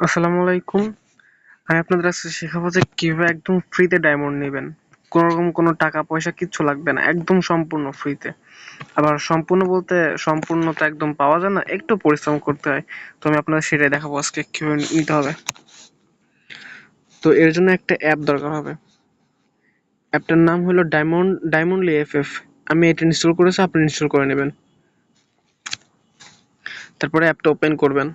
আসসালামু আলাইকুম। আমি আপনাদের আজকে শেখাবো যে কিভাবে একদম ফ্রিতে ডায়মন্ড নেবেন। কোনোরকম কোনো টাকা পয়সা কিচ্ছু লাগবে না। একদম সম্পূর্ণ ফ্রিতে। আবার সম্পূর্ণ বলতে সম্পূর্ণ তো একদম পাওয়া যায় না। একটু পরিশ্রম করতে হয়। তো আমি আপনাদের সেটাই দেখাবো আজকে কিভাবে নিতে হবে। তো এর জন্য একটা অ্যাপ দরকার হবে। অ্যাপটার নাম হলো ডায়মন্ডলি এফএফ। আমি এটা ইনস্টল করেছি, আপনি ইনস্টল করে নেবেন। তারপরে অ্যাপটা ওপেন করবেন।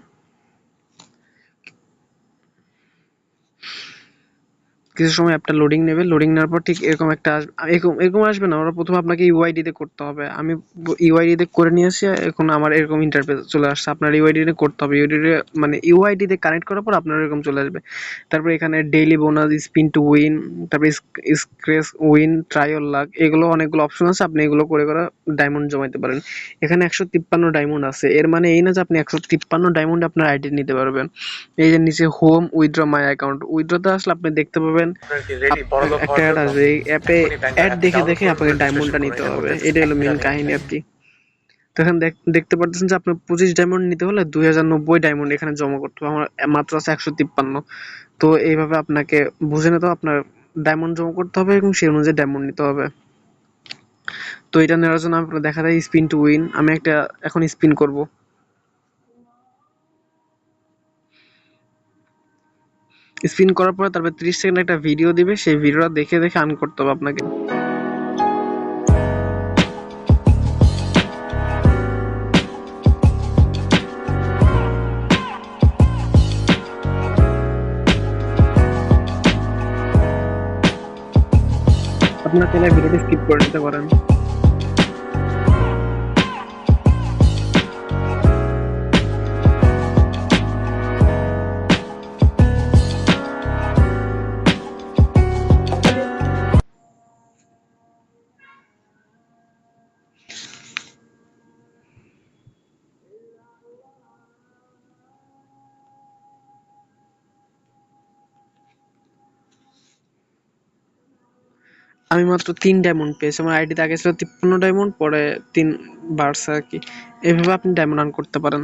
কিছু সময় অ্যাপটা লোডিং নেবে। লোডিং নেওয়ার পর ঠিক এরকম একটা এরকম আসবে না। ওরা প্রথমে আপনাকে ইউআইডি তে করতে হবে। আমি ইউআইডি তে করে নিয়ে এসে এখন আমার এরকম ইন্টারফেস চলে আসছে। আপনার ইউআইডি তে করতে হবে। ইউআইডি মানে ইউআইডি তে কানেক্ট করার পর আপনার এরকম চলে আসবে। তারপর এখানে daily bonus, spin to win, তারপর স্ক্রেচ উইন, ট্রায়াল লাক, এগুলো অনেকগুলো অপশন আছে। আপনি এগুলো করে ডায়মন্ড জমাইতে পারেন। এখানে 153 ডায়মন্ড আছে। এর মানে এই না যে আপনি 153 ডায়মন্ড আপনার আইডি নিতে পারবেন। এই যে নিচে হোম উইথড্র মাই অ্যাকাউন্ট, উইথড্রতে আসলে আপনি দেখতে পাবেন আপনার কি রেডি বড়লোক একটা হওয়ার অ্যাড জন্য? আসবে। এই অ্যাপে এক্ষুনি ব্যাংকের অ্যাড অ্যাপটি দেখে ডাউনলোড দেখে করুন, আপনাকে রেজিস্ট্রেশন ডায়মন্ডটা করুন। নিতে এটার হবে। মধ্যে এটাই হলো 1 মেন রানিং কাহিনী একটা আর কি। তো এখানে দেখতে পারতেছেন যে আপনার 25 ডায়মন্ড নিতে হলে 2090 ডায়মন্ড এখানে জমা করতে হবে। আমার মাত্র আছে 153। তো এইভাবে আপনাকে বুঝে নিতে হবে আপনার ডায়মন্ড জমা করতে হবে এবং সেই অনুযায়ী ডায়মন্ড নিতে হবে। তো এটা নেওয়ার জন্য আপনার দেখা যায় স্পিন টু উইন। আমি একটা এখন স্পিন করব। স্পিন করার পরে তারপর 30 সেকেন্ড একটা ভিডিও দিবে। সেই ভিডিওটা দেখে দেখে আর্ন করতে হবে আপনাকে। আপনারা চাইলে ভিডিওটি স্কিপ করে নিতে পারেন। আমি মাত্র 3 ডায়মন্ড পেয়েছি। আমার আইডিতে আগে ছিল 53 ডায়মন্ড, পরে 3 বাড়ছে আর কি। এভাবে আপনি ডায়মন্ড আর্ন করতে পারেন।